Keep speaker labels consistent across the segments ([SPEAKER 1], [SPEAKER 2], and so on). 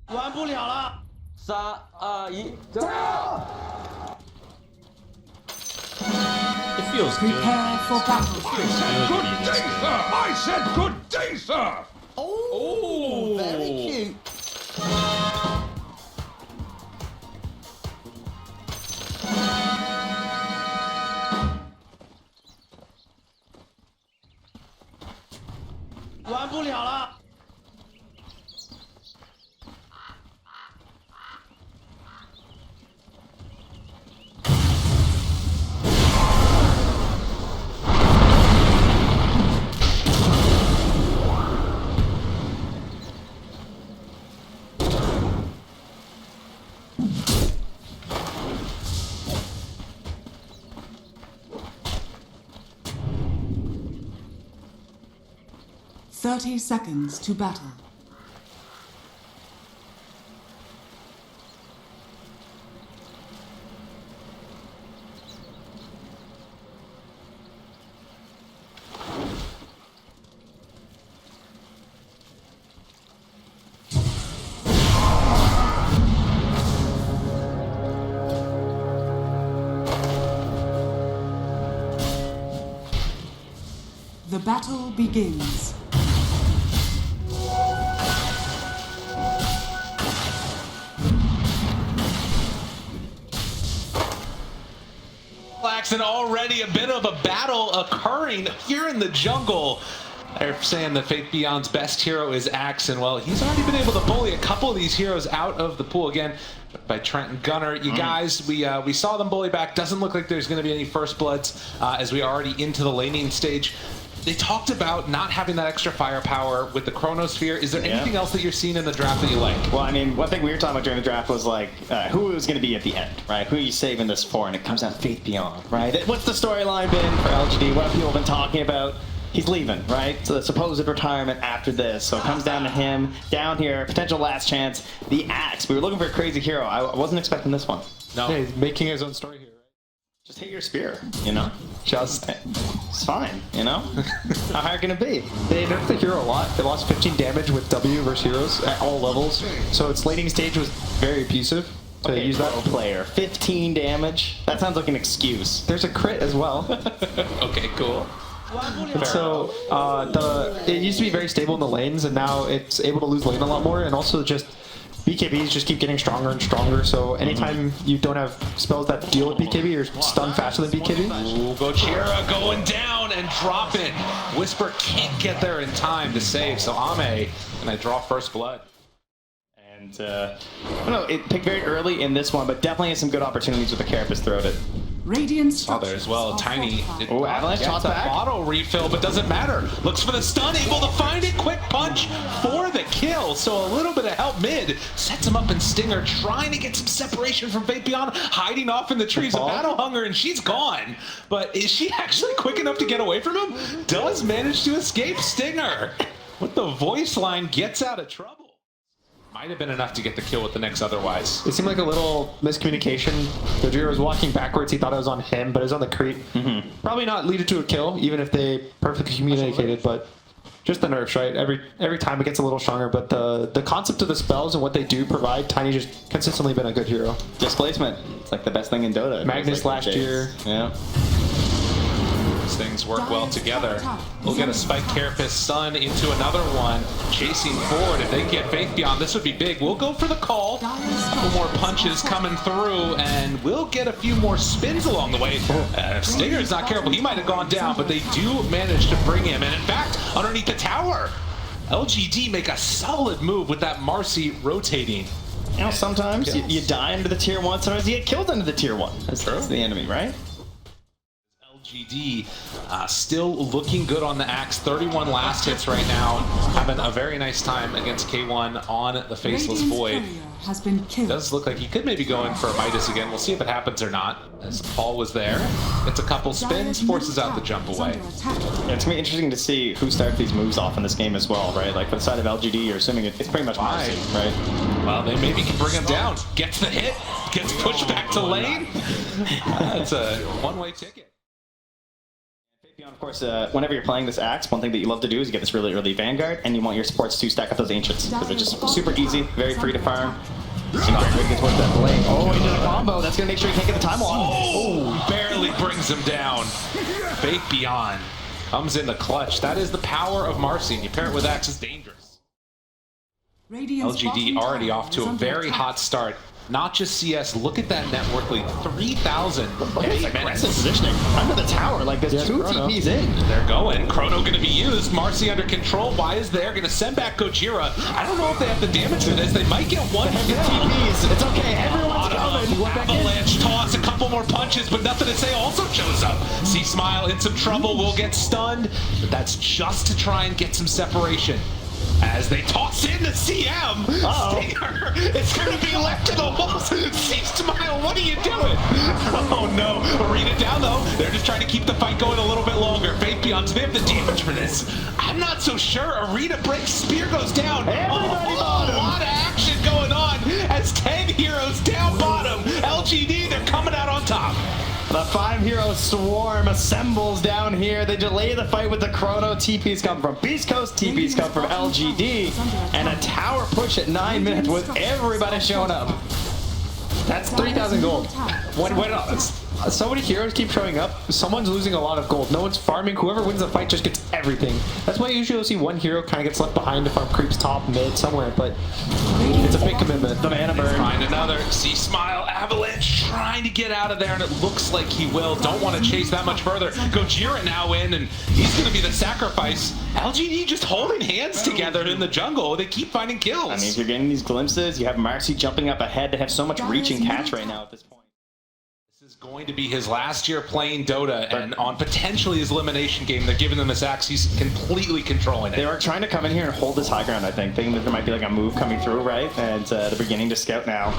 [SPEAKER 1] 玩不了了，3、2、1，加油！
[SPEAKER 2] It feels good.
[SPEAKER 3] Prepare for battle.
[SPEAKER 4] Good day, sir! I said good day, sir!
[SPEAKER 5] Oh, very cute.
[SPEAKER 3] "30 seconds to battle." The battle begins.
[SPEAKER 2] And already a bit of a battle occurring here in the jungle. They're saying that Faith Beyond's best hero is Axe, and well, he's already been able to bully a couple of these heroes out of the pool again by Trent and Gunnar. You guys, we saw them bully back. Doesn't look like there's going to be any first bloods as we are already into the laning stage. They talked about not having that extra firepower with the Chronosphere. Is there anything else that you're seeing in the draft that you like?
[SPEAKER 5] Well, I mean, one thing we were talking about during the draft was like, who was going to be at the end, right? Who are you saving this for? And it comes down to Faith Beyond, right? What's the storyline been for LGD? What have people been talking about? He's leaving, right? So the supposed retirement after this. So it comes down to him, down here, potential last chance, the Axe. We were looking for a crazy hero. I wasn't expecting this one.
[SPEAKER 2] No.
[SPEAKER 6] Yeah, he's making his own story here, right?
[SPEAKER 5] Just hit your spear, you know?
[SPEAKER 6] Just.
[SPEAKER 5] It's fine, you know? How hard can it be?
[SPEAKER 6] They nerfed the hero a lot. They lost 15 damage with W versus heroes at all levels. So its laning stage was very abusive to use that.
[SPEAKER 5] Player, 15 damage? That sounds like an excuse.
[SPEAKER 6] There's a crit as well.
[SPEAKER 2] Okay, cool.
[SPEAKER 6] And so it used to be very stable in the lanes, and now it's able to lose lane a lot more, and also just BKBs just keep getting stronger and stronger, so anytime you don't have spells that deal with BKB, you're stunned faster than BKB.
[SPEAKER 2] Ooh, Gojira going down and dropping. Whisper can't get there in time to save, so Ame gonna draw first blood.
[SPEAKER 5] And, I don't know, it picked very early in this one, but definitely has some good opportunities with the Carapace throat it.
[SPEAKER 3] Radiant
[SPEAKER 2] Oh, there as well. Tiny.
[SPEAKER 5] Oh, Avalanche
[SPEAKER 2] gets
[SPEAKER 5] toss
[SPEAKER 2] a
[SPEAKER 5] back.
[SPEAKER 2] bottle refill, but doesn't matter. Looks for the stun, able to find it. Quick punch for the kill. So a little bit of help mid. Sets him up in Stinger, trying to get some separation from Faith Beyond, hiding off in the trees of Battle Hunger, and she's gone. But is she actually quick enough to get away from him? Does manage to escape Stinger. With the voice line, gets out of trouble. Might have been enough to get the kill with the Nyx otherwise.
[SPEAKER 6] It seemed like a little miscommunication. Gojira was walking backwards, he thought it was on him, but it was on the creep. Probably not leaded to a kill, even if they perfectly communicated, but just the nerfs, right? Every time it gets a little stronger, but the concept of the spells and what they do provide, Tiny just consistently been a good hero.
[SPEAKER 5] Displacement. It's like the best thing in Dota.
[SPEAKER 6] Magnus
[SPEAKER 5] like
[SPEAKER 6] last year.
[SPEAKER 5] Yeah.
[SPEAKER 2] Things work well together. We'll get a Spike Carapace Sun into another one, chasing forward. If they can get Faith Beyond, this would be big. We'll go for the call. A couple more punches coming through, and we'll get a few more spins along the way. Stinger's not careful. He might have gone down, but they do manage to bring him. And in fact, underneath the tower, LGD make a solid move with that Marcy rotating.
[SPEAKER 5] You know, sometimes you die under the tier 1, sometimes you get killed under the tier 1. That's the enemy, right?
[SPEAKER 2] LGD still looking good on the Axe. 31 last hits right now. Having a very nice time against K1 on the Faceless Void.
[SPEAKER 3] Has been killed.
[SPEAKER 2] Does look like he could maybe go in for a Midas again. We'll see if it happens or not. As Paul was there. Gets a couple spins, forces out the jump away.
[SPEAKER 5] Yeah, it's going to be interesting to see who starts these moves off in this game as well, right? Like for the side of LGD, you're assuming it's pretty much Marcy, right?
[SPEAKER 2] Well, they maybe can bring him down. Gets the hit, gets pushed back to lane. That's a one-way ticket.
[SPEAKER 5] Of course, whenever you're playing this Axe, one thing that you love to do is get this really early Vanguard, and you want your supports to stack up those Ancients, because they're just super easy, very free to farm. Great way to get towards that blade. Oh, he did a combo. That's going to make sure he can't get the time off.
[SPEAKER 2] Oh, barely brings him down. Faith Beyond comes in the clutch. That is the power of Marcy, and you pair it with Axe, it's dangerous.
[SPEAKER 3] Radiant's
[SPEAKER 2] LGD
[SPEAKER 3] bottom
[SPEAKER 2] already
[SPEAKER 3] tower
[SPEAKER 2] off to
[SPEAKER 3] is
[SPEAKER 2] a
[SPEAKER 3] under
[SPEAKER 2] very
[SPEAKER 3] attack.
[SPEAKER 2] hot start. Not just CS, look at that network lead, 3,000.
[SPEAKER 5] It's aggressive positioning. Under the tower, like there's two
[SPEAKER 6] Chrono.
[SPEAKER 5] TPs in.
[SPEAKER 2] They're going. Chrono going to be used. Marcy under control. Why is there? Going to send back Gojira. I don't know if they have the damage for this. They might get one.
[SPEAKER 5] TPs. It's okay. Everyone's coming. You want back in?
[SPEAKER 2] Avalanche toss, a couple more punches, but nothing to say also shows up. See Smile in some trouble, will get stunned, but that's just to try and get some separation. As they toss in the CM, Stinger, it's going to be left to the walls. See Smile, what are you doing? Oh no, Arena down though. They're just trying to keep the fight going a little bit longer. Faith Beyond, they have the damage for this. I'm not so sure. Arena breaks, Spear goes down.
[SPEAKER 5] Everybody
[SPEAKER 2] a
[SPEAKER 5] bottom.
[SPEAKER 2] lot of action going on as 10 heroes down bottom. LGD, they're coming out on top.
[SPEAKER 5] The 5-hero swarm assembles down here. They delay the fight with the Chrono. TPs come from Beastcoast, TPs come from LGD, and a tower push at 9 minutes with everybody showing up.
[SPEAKER 6] That's 3,000 gold. When so many heroes keep showing up, someone's losing a lot of gold. No one's farming. Whoever wins the fight just gets everything. That's why usually you'll see one hero kind of gets left behind to farm creeps top, mid, somewhere. But it's a big commitment.
[SPEAKER 5] The mana burn.
[SPEAKER 2] Find another. See Smile, Avalanche trying to get out of there, and it looks like he will. Don't want to chase that much further. Gojira now in, and he's going to be the sacrifice. LGD just holding hands together in the jungle. They keep finding kills.
[SPEAKER 5] I mean, if you're getting these glimpses, you have Marcy jumping up ahead. They have so much reach and catch right now at this point.
[SPEAKER 2] This is going to be his last year playing Dota, and on potentially his elimination game, they're giving him this axe. He's completely controlling it.
[SPEAKER 5] They are trying to come in here and hold this high ground, I think, thinking that there might be like a move coming through, right? And they're beginning to scout now.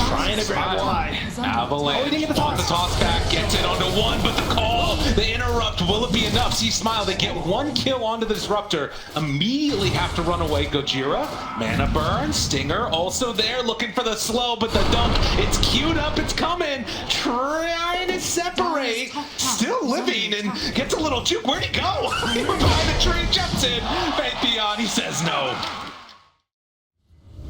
[SPEAKER 5] Trying to grab Y.
[SPEAKER 2] Avalanche,
[SPEAKER 5] he didn't get the
[SPEAKER 2] wants the toss back, gets it onto one, but the call, the interrupt, will it be enough? See Smile, they get one kill onto the disruptor, immediately have to run away. Gojira, mana burn, Stinger also there, looking for the slow, but the dunk, it's queued up, it's coming, trying to separate, still living, and gets a little juke. Where'd he go? Behind the tree, jumps in, Faith Beyond, he says no.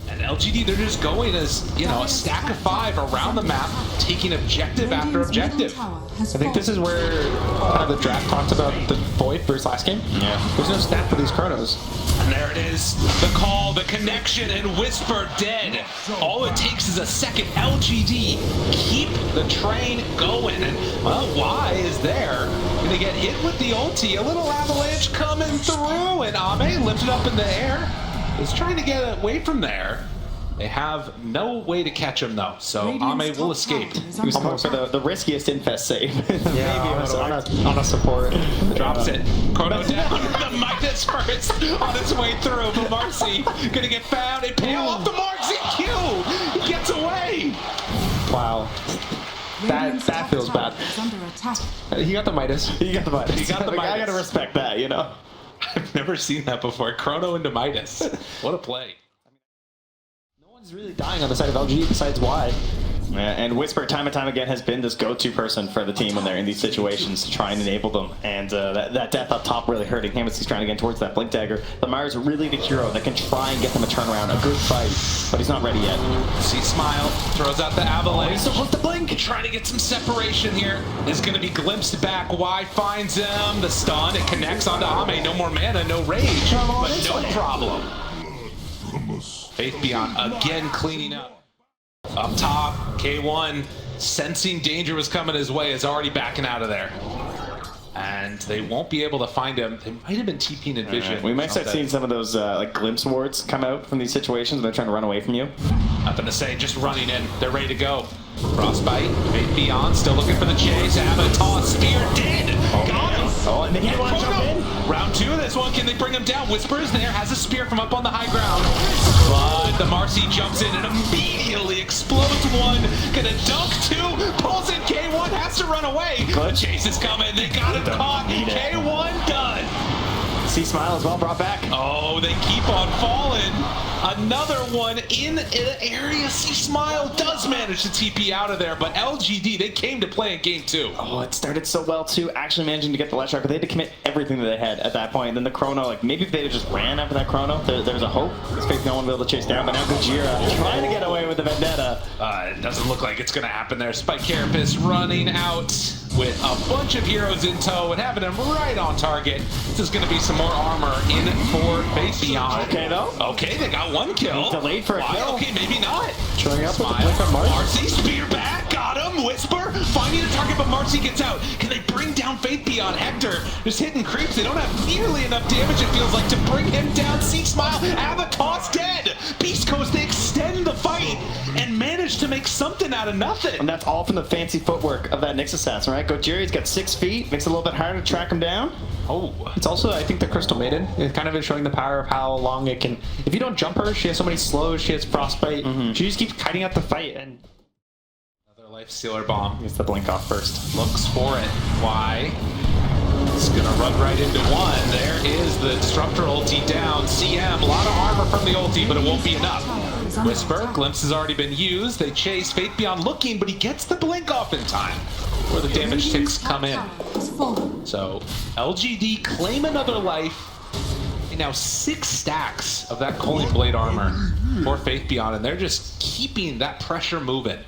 [SPEAKER 2] And LGD, they're just going as, you know, a stack of 5 around the map, taking objective after objective.
[SPEAKER 6] I think this is where kind of the draft talked about the Void versus last game.
[SPEAKER 5] Yeah.
[SPEAKER 6] There's no stat for these Chronos.
[SPEAKER 2] And there it is, the call, the connection, and Whisper dead. All it takes is a second. LGD keep the train going, and well, Y is there. Gonna get hit with the ulti, a little avalanche coming through, and Ame lifted up in the air. Is trying to get away from there. They have no way to catch him though, so Ame will escape.
[SPEAKER 5] He was going for the riskiest infest save.
[SPEAKER 6] On a support.
[SPEAKER 2] Drops it. Chrono down. The Midas first on his way through. But Marcy gonna get found and peel off the mark. ZQ! He gets away.
[SPEAKER 6] Wow. That feels bad. He got the Midas.
[SPEAKER 5] You got the Midas.
[SPEAKER 2] He got the
[SPEAKER 5] I
[SPEAKER 2] Midas.
[SPEAKER 5] gotta respect that, you know?
[SPEAKER 2] I've never seen that before. Chrono into Midas. What a play.
[SPEAKER 6] No one's really dying on the side of LG besides Y.
[SPEAKER 5] Yeah, and Whisper, time and time again, has been this go-to person for the team when they're in these situations to try and enable them. And that death up top really hurting him as he's trying to get towards that Blink Dagger. But Myers really the hero that can try and get them a turnaround, a good fight, but he's not ready yet.
[SPEAKER 2] See Smile, throws out the avalanche.
[SPEAKER 5] He's so close to Blink!
[SPEAKER 2] Trying to get some separation here. Is going to be glimpsed back. Y finds him. The stun, it connects onto Ame. No more mana, no rage, but no problem. Faith Beyond again cleaning up. Up top, K1 sensing danger was coming his way, is already backing out of there. And they won't be able to find him. They might have been TPing in vision.
[SPEAKER 5] We might start seeing some of those like glimpse wards come out from these situations when they're trying to run away from you.
[SPEAKER 2] Nothing to say, just running in. They're ready to go. Frostbite, Faith Beyond, still looking for the chase. Avatar, Spear, dead! Got him!
[SPEAKER 5] Oh, and they want to jump in.
[SPEAKER 2] Round 2 of this one, can they bring him down? Whisper is there, has a spear from up on the high ground. But the Marcy jumps in and immediately explodes one. Gonna dunk 2, pulls in K1, has to run away.
[SPEAKER 5] Good.
[SPEAKER 2] Chase is coming, they got him caught.
[SPEAKER 5] need it.
[SPEAKER 2] K1 done.
[SPEAKER 5] See Smile as well brought back.
[SPEAKER 2] Oh, they keep on falling. Another one in the area. See Smile does manage to TP out of there, but LGD, they came to play in game 2.
[SPEAKER 5] Oh, it started so well too, actually managing to get the last shot, but they had to commit everything that they had at that point. And then the chrono, like maybe if they just ran after that chrono, there's a hope. This Faith no one will be able to chase down, but now Gojira trying to get away with the vendetta.
[SPEAKER 2] It doesn't look like it's going to happen there. Spike Carapace running out with a bunch of heroes in tow and having them right on target. This is going to be some more armor in for Faith Beyond.
[SPEAKER 5] Okay, though.
[SPEAKER 2] Okay, they got one kill.
[SPEAKER 5] Delayed for a kill.
[SPEAKER 2] Okay, maybe not.
[SPEAKER 6] Showing up with the
[SPEAKER 2] Smile.
[SPEAKER 6] blink on Marcy.
[SPEAKER 2] Marcy, spear back, got him. Whisper, finding a target, but Marcy gets out. Can they bring down Faith Beyond? Hector just hitting creeps. They don't have nearly enough damage, it feels like, to bring him down. See Smile, Avatar's dead. Beastcoast, they extend the fight and manage to make something out of nothing.
[SPEAKER 5] And that's all from the fancy footwork of that Nyx assassin, right? Gojira's got 6 feet, makes it a little bit harder to track him down.
[SPEAKER 2] Oh,
[SPEAKER 6] It's also, I think, the Crystal Maiden. It kind of is showing the power of how long it can. If you don't jump her, she has so many slows, she has frostbite. She just keeps kiting out the fight. And
[SPEAKER 2] another life stealer bomb.
[SPEAKER 5] Gets the blink off first.
[SPEAKER 2] Looks for it. Why? It's gonna run right into one. There is the Disruptor ulti down. CM, a lot of armor from the ulti, but it won't be enough. Whisper, glimpse has already been used. They chase Faith Beyond looking, but he gets the blink off in time where the damage ticks come in. So LGD claim another life. And now 6 stacks of that Coaling Blade armor for Faith Beyond, and they're just keeping that pressure moving.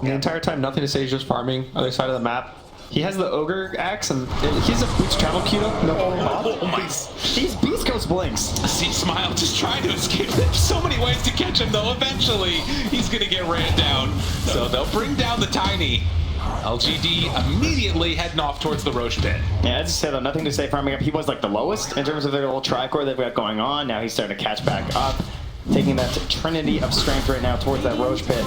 [SPEAKER 6] the entire time, nothing to say, he's just farming other side of the map. He has the Ogre axe, and he has a Boots travel queue.
[SPEAKER 2] Oh my.
[SPEAKER 5] These Beastcoast blinks.
[SPEAKER 2] See Smile just trying to escape. There's so many ways to catch him, though. Eventually, he's going to get ran down. So they'll bring down the Tiny. LGD immediately heading off towards the Roche pit.
[SPEAKER 5] Yeah, as I said, though, nothing to say farming up. He was like the lowest in terms of their little tricore they've got going on. Now he's starting to catch back up, taking that trinity of strength right now towards that Roche pit.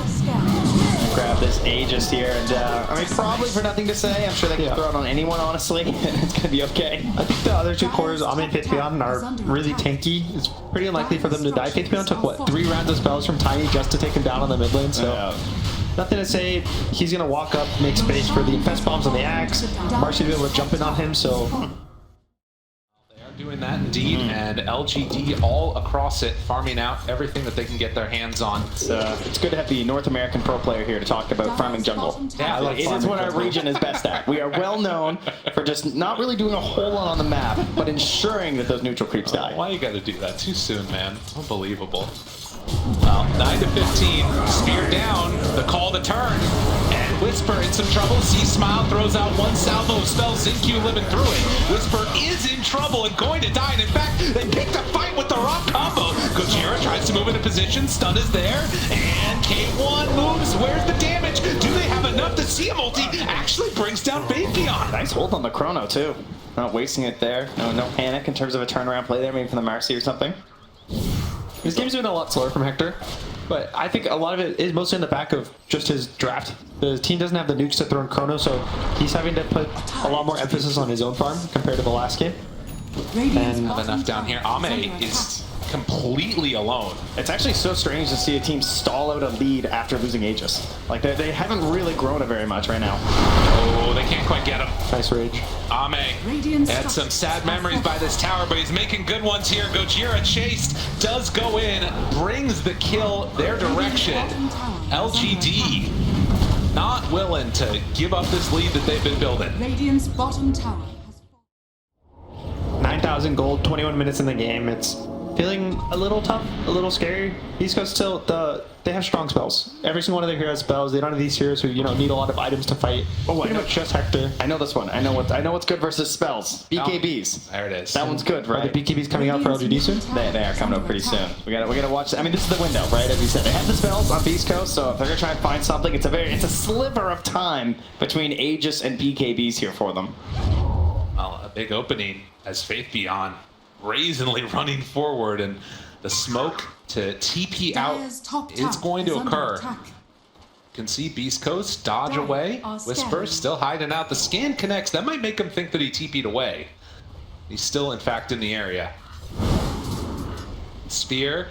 [SPEAKER 5] Grab this Aegis here, and I mean, probably for nothing to say. I'm sure they can throw it on anyone, honestly. It's going to be okay.
[SPEAKER 6] I think the other two cores, Ame and Faith Beyond, are really tanky. It's pretty unlikely for them to die. Faith Beyond took, what, 3 rounds of spells from Tiny just to take him down on the mid lane, so nothing to say. He's going to walk up, make space for the Infest Bombs on the Axe. Marcy to be able to jump in on him, so...
[SPEAKER 2] Doing that indeed, and LGD all across it, farming out everything that they can get their hands on.
[SPEAKER 5] It's good to have the North American pro player here to talk about farming jungle.
[SPEAKER 2] Yeah, I like
[SPEAKER 5] it is what our region is best at. We are well known for just not really doing a whole lot on the map, but ensuring that those neutral creeps die.
[SPEAKER 2] Why you gotta do that too soon, man? Unbelievable. Well, 9 to 15, spear down, the call to turn, and Whisper in some trouble. See Smile throws out one salvo of spells, Zinq living through it. Whisper is in trouble and going to die, and in fact, they picked a fight with the rock combo. Gojira tries to move into position, stun is there, and K1 moves. Where's the damage? Do they have enough? The CM ulti actually brings down Faith Beyond.
[SPEAKER 5] Nice hold on the chrono too. Not wasting it there. No panic in terms of a turnaround play there, maybe from the Marcy or something.
[SPEAKER 6] This game's been a lot slower from Hector, but I think a lot of it is mostly in the back of just his draft. The team doesn't have the nukes to throw in Chrono, so he's having to put a lot more emphasis on his own farm compared to the last game.
[SPEAKER 2] And not enough down here. Ame is completely alone.
[SPEAKER 5] It's actually so strange to see a team stall out a lead after losing Aegis. Like, they haven't really grown it very much right now.
[SPEAKER 2] Oh, they can't quite get him.
[SPEAKER 6] Nice rage.
[SPEAKER 2] Ame had some sad memories by this tower, but he's making good ones here. Gojira chased, does go in, brings the kill their direction. LGD not willing to give up this lead that they've been building.
[SPEAKER 3] Radiant's bottom tower has
[SPEAKER 6] 9,000 gold, 21 minutes in the game. It's feeling a little tough, a little scary. These guys still, they have strong spells. Every single one of their heroes spells. They don't have these heroes who, you know, need a lot of items to fight.
[SPEAKER 5] Oh,
[SPEAKER 6] pretty much just Hector.
[SPEAKER 5] I know this one. I know what's good versus spells. BKBs.
[SPEAKER 2] There it is.
[SPEAKER 5] That one's good,
[SPEAKER 6] Are
[SPEAKER 5] right?
[SPEAKER 6] the BKBs coming out for LGD soon?
[SPEAKER 5] They are coming up pretty soon. We gotta watch. I mean, this is the window, right? As we said, they have the spells on Beastcoast, so if they're gonna try and find something, it's a sliver of time between Aegis and BKBs here for them.
[SPEAKER 2] Well, a big opening as Faith Beyond brazenly running forward, and the smoke to TP out is going to occur. You can see Beastcoast dodge away. Whisper still hiding out. The scan connects. That might make him think that he TP'd away. He's still, in fact, in the area. Spear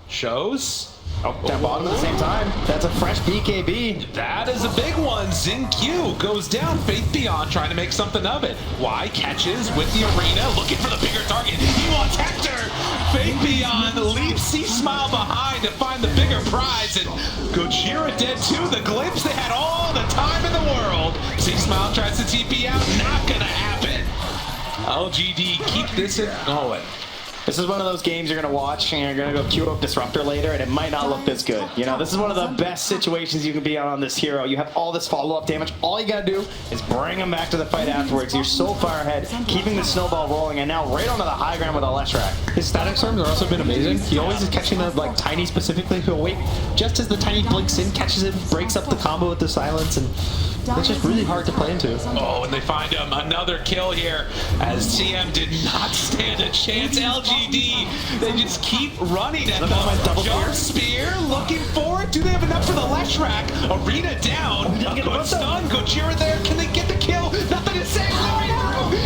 [SPEAKER 2] Shows.
[SPEAKER 5] Oh, down bottom at the same time. That's a fresh BKB.
[SPEAKER 2] That is a big one. Q goes down. Faith Beyond trying to make something of it. Y catches with the arena, looking for the bigger target. He wants Hector. Faith Beyond leaves C-Smile behind to find the bigger prize. And Gojira dead too. The glimpse, they had all the time in the world. C-Smile tries to TP out. Not gonna happen. LGD keep this going.
[SPEAKER 5] This is one of those games you're going to watch and you're going to go queue up Disruptor later and it might not look this good. You know, this is one of the best situations you can be on this hero. You have all this follow-up damage. All you got to do is bring him back to the fight afterwards. You're so far ahead, keeping the snowball rolling, and now right onto the high ground with a Leshrac.
[SPEAKER 6] His static storms have also been amazing. He always is catching the like tiny specifically. He'll wait just as the tiny blinks in, catches it, breaks up the combo with the silence, and it's just really hard to play into.
[SPEAKER 2] Oh, and they find him. Another kill here as CM did not stand a chance. LGD, they just keep running at them. Jump spear, looking for it. Do they have enough for the Leshrac? Arena down. A good stun. Gojira there. Can they get the kill? Nothing to say.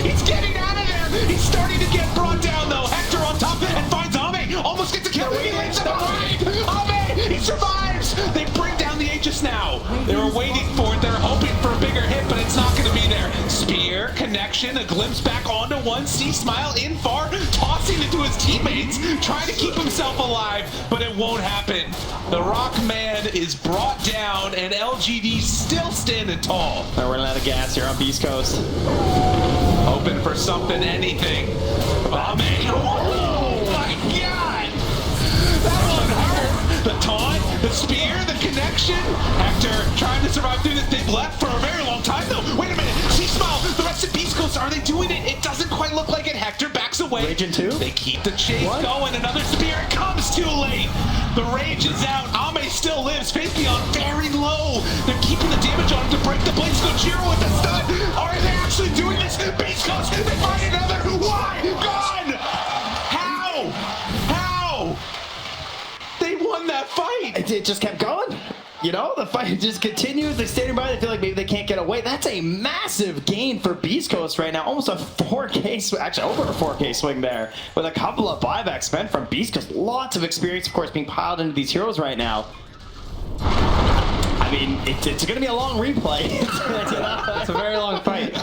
[SPEAKER 2] He's getting out of there. He's starting to get brought down, though. Hector on top and finds Ame. Almost gets a kill. He lands him behind. Ame, he survives. They bring down the Aegis now. They were waiting for it. They're hoping for a bigger hit, but it's not going to be there. Spear, connection, a glimpse back onto one. C-Smile in far, tossing it to his teammates, trying to keep himself alive, but it won't happen. The Rock Man is brought down, and LGD still standing tall.
[SPEAKER 5] They're running out of gas here on Beastcoast.
[SPEAKER 2] Hoping for something, anything. Oh my God! That one hurt. The taunt, the spear, the connection. Hector trying to survive through this. They've left for a very long time, though. Wait a minute. C-Smile, the rest of Beastcoast, are they doing it? It doesn't quite look like it. Hector backs away.
[SPEAKER 5] Rage in two?
[SPEAKER 2] They keep the chase going. Another spear comes too late. The rage is out. Ame still lives. Faith Beyond very low. They're keeping the damage on him to break the blades. Gojira with the stun. Are they actually doing this? Beastcoast, they find another. Why? Gone! How? How? They won that fight.
[SPEAKER 5] It just kept going. You know, the fight just continues. They're standing by. They feel like maybe they can't get away. That's a massive gain for Beastcoast right now. Almost a 4K swing, actually over a 4K swing there with a couple of buybacks spent from Beastcoast. Lots of experience, of course, being piled into these heroes right now. I mean, it's going to be a long replay.
[SPEAKER 6] It's a very long fight.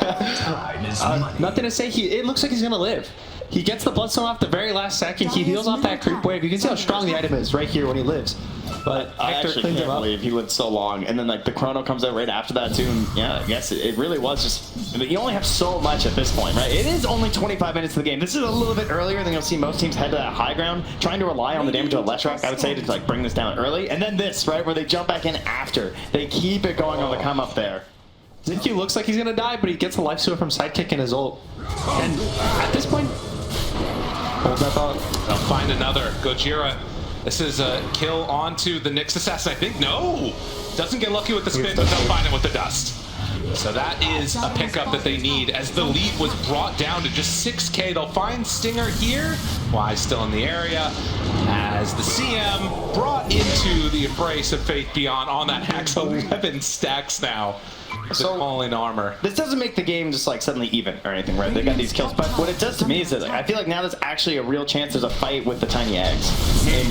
[SPEAKER 6] Nothing to say. It looks like he's going to live. He gets the Bloodstone off the very last second. He heals off that creep wave. You can see how strong the item is right here when he lives. But
[SPEAKER 5] I
[SPEAKER 6] Hector
[SPEAKER 5] actually
[SPEAKER 6] cleans
[SPEAKER 5] can't
[SPEAKER 6] him up.
[SPEAKER 5] believe he lived so long. And then like the chrono comes out right after that too. And yeah, I guess it really was just, you only have so much at this point, right? It is only 25 minutes of the game. This is a little bit earlier than you'll see most teams head to that high ground, trying to rely on the damage of a Leshrac, I would say, to like bring this down early. And then this, right, where they jump back in after. They keep it going on the come up there.
[SPEAKER 6] Zincu looks like he's going to die, but he gets a life steal from Sidekick and his ult. And at this point, hold that thought.
[SPEAKER 2] They'll find another. Gojira. This is a kill onto the Nyx Assassin, I think. No! Doesn't get lucky with the spin, but they'll find him with the dust. So that is a pickup that they need as the lead was brought down to just 6K. They'll find Stinger here. Y still in the area as the CM brought into the embrace of Faith Beyond on that Axe. 11 stacks now. So falling armor.
[SPEAKER 5] This doesn't make the game just like suddenly even or anything, right? They got these kills, but what it does to me is that like, I feel like now there's actually a real chance there's a fight with the tiny eggs,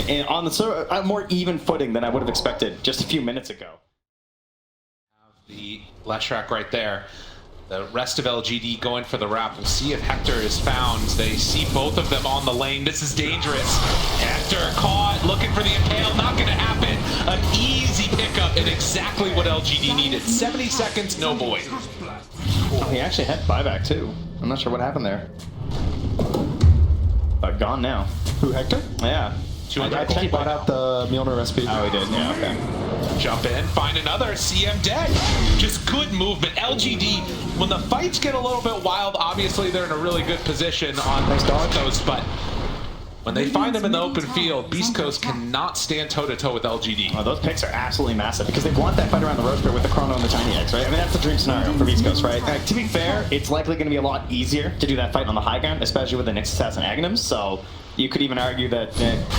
[SPEAKER 5] and on the sort of a more even footing than I would have expected just a few minutes ago.
[SPEAKER 2] The Leshrac right there. The rest of LGD going for the wrap. We'll see if Hector is found. They see both of them on the lane. This is dangerous. Hector caught, looking for the impale. Not going to happen. An easy pickup and exactly what LGD needed. 70 seconds, no void.
[SPEAKER 5] Oh, he actually had buyback too. I'm not sure what happened there. But gone now.
[SPEAKER 6] Who, Hector?
[SPEAKER 5] Yeah.
[SPEAKER 6] I think he bought out the Mjolnir recipe.
[SPEAKER 5] Oh, he did. Yeah, okay.
[SPEAKER 2] Jump in, find another. CM dead. Just good movement. LGD, when the fights get a little bit wild, obviously they're in a really good position on Beastcoast, but when they find them in the open field, Beastcoast cannot stand toe-to-toe with LGD.
[SPEAKER 5] Oh, those picks are absolutely massive because they want that fight around the road with the chrono and the tiny eggs, right? I mean, that's the dream scenario for Beastcoast, right? To be fair, it's likely going to be a lot easier to do that fight on the high ground, especially with the Nyx Assassin Aghanims, so you could even argue that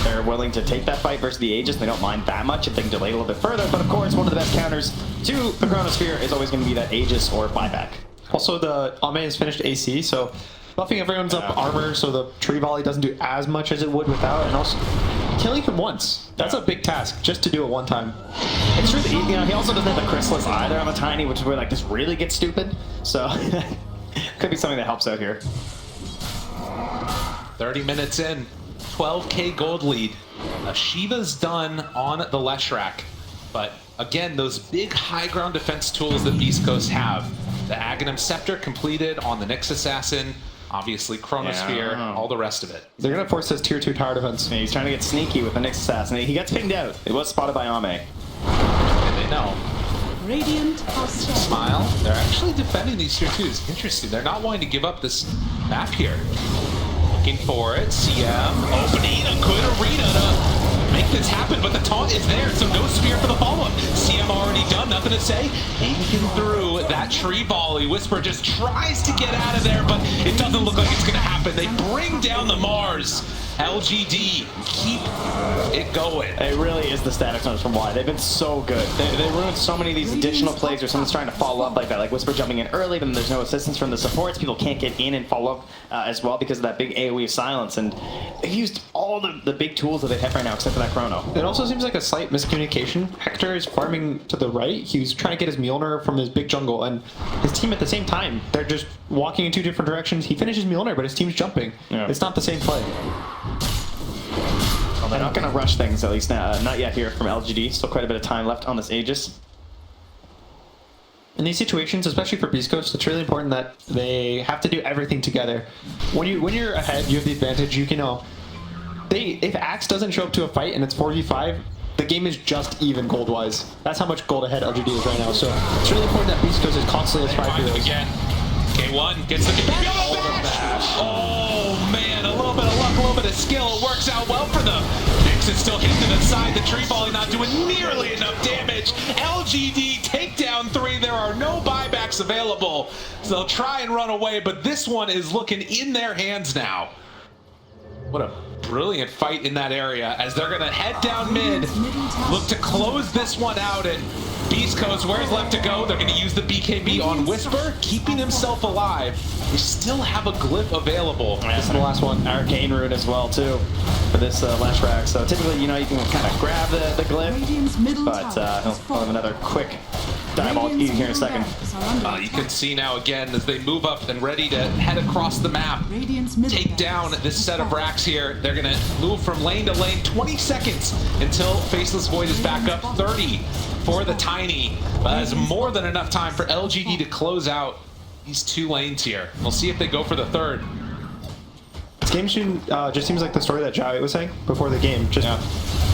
[SPEAKER 5] they're willing to take that fight versus the Aegis. They don't mind that much if they can delay it a little bit further. But of course, one of the best counters to the Chronosphere is always going to be that Aegis or buyback.
[SPEAKER 6] Also, the Ame has finished AC, so buffing everyone's up armor so the tree volley doesn't do as much as it would without. And also, killing him once. That's a big task, just to do it one time.
[SPEAKER 5] It's true that he also doesn't have the Chrysalis either on the Tiny, which is where like this really gets stupid. So could be something that helps out here.
[SPEAKER 2] 30 minutes in, 12k gold lead. Shiva's done on the Leshrac, but again, those big high ground defense tools that Beastcoast have. The Aghanim Scepter completed on the Nyx Assassin, obviously Chronosphere, all the rest of it.
[SPEAKER 6] They're going to force this tier 2 tower defense.
[SPEAKER 5] Yeah, he's trying to get sneaky with the Nyx Assassin. He gets pinged out. It was spotted by Ame.
[SPEAKER 2] And they know.
[SPEAKER 3] Radiant are strong.
[SPEAKER 2] Smile, they're actually defending these tier 2s. Interesting, they're not wanting to give up this map here. Looking for it, CM opening a good arena to make this happen, but the taunt is there, so no spear for the follow-up. CM already done, nothing to say. Inking through that tree volley. Whisper just tries to get out of there, but it doesn't look like it's gonna happen. They bring down the Mars. LGD keep it going.
[SPEAKER 5] It really is the static zones from Y. They've been so good. They ruined so many of these additional plays where someone's trying to follow up like that, like Whisper jumping in early, but then there's no assistance from the supports. People can't get in and follow up as well because of that big AoE of silence. And they've used all the big tools that they have right now except for that Chrono.
[SPEAKER 6] It also seems like a slight miscommunication. Hector is farming to the right. He was trying to get his Mjolnir from his big jungle, and his team at the same time, they're just walking in two different directions. He finishes Mjolnir, but his team's jumping.
[SPEAKER 5] Yeah.
[SPEAKER 6] It's not the same play.
[SPEAKER 5] Well, they're not going to rush things, at least not yet here from LGD. Still quite a bit of time left on this Aegis.
[SPEAKER 6] In these situations, especially for Beastcoast, it's really important that they have to do everything together. When you're ahead, you have the advantage. You can know if Axe doesn't show up to a fight and it's 4v5, the game is just even gold-wise. That's how much gold ahead LGD is right now. So it's really important that Beastcoast is constantly as 5 heroes.
[SPEAKER 2] Again. K1 gets the bash. Oh man, a little bit of luck, a little bit of skill. It works out well for them. Nyx is still hitting to the side. The tree volley not doing nearly enough damage. LGD takedown 3. There are no buybacks available. So they'll try and run away, but this one is looking in their hands now. What a brilliant fight in that area as they're going to head down mid, look to close this one out, and Beastcoast, where's left to go? They're going to use the BKB on Whisper, keeping himself alive. They still have a glyph available.
[SPEAKER 5] This is the last one. Arcane Rune as well, too, for this Leshrac. So typically, you can kind of grab the glyph, but he'll have another quick dive here in a second.
[SPEAKER 2] You can see now again as they move up and ready to head across the map, take down this set of racks here. They're going to move from lane to lane, 20 seconds until Faceless Void is back up, 30 for the Tiny. That's more than enough time for LGD to close out these 2 lanes here. We'll see if they go for the third.
[SPEAKER 6] This game soon just seems like the story that Javi was saying before the game. Just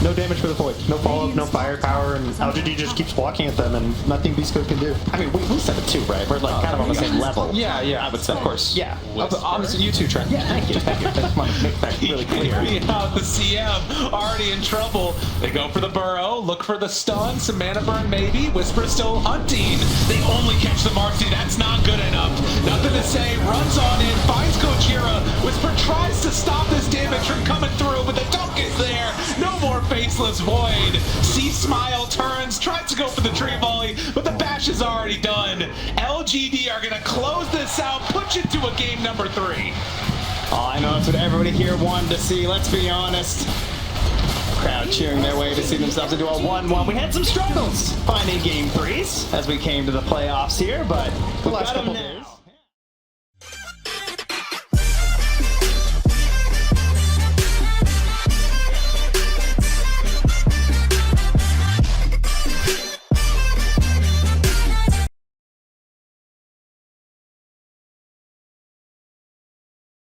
[SPEAKER 6] no damage for the Void, no follow-up, no firepower, and LGD just keeps walking at them, and nothing Beastcoast can do.
[SPEAKER 5] I mean, we said it too, right? We're like kind of on the same level.
[SPEAKER 6] Yeah, I would say.
[SPEAKER 5] Of course. Yeah.
[SPEAKER 6] Obviously, you too, Trent.
[SPEAKER 5] Yeah, thank you. I just want to make that really clear.
[SPEAKER 2] Yeah, the CM already in trouble. They go for the burrow, look for the stun, some mana burn maybe. Whisper still hunting. They only catch the Marcy. That's not good enough. Nothing to say. Runs on in, finds Gojira. Whisper tries to stop this damage from coming through, but the dunk is there. No more Faceless Void. See Smile turns, tries to go for the tree volley, but the bash is already done. LGD are going to close this out, push it to a game number 3.
[SPEAKER 5] Oh, I know that's what everybody here wanted to see, let's be honest. Crowd cheering their way to see themselves into a 1-1. We had some struggles finding game 3s as we came to the playoffs here, but we've got them now.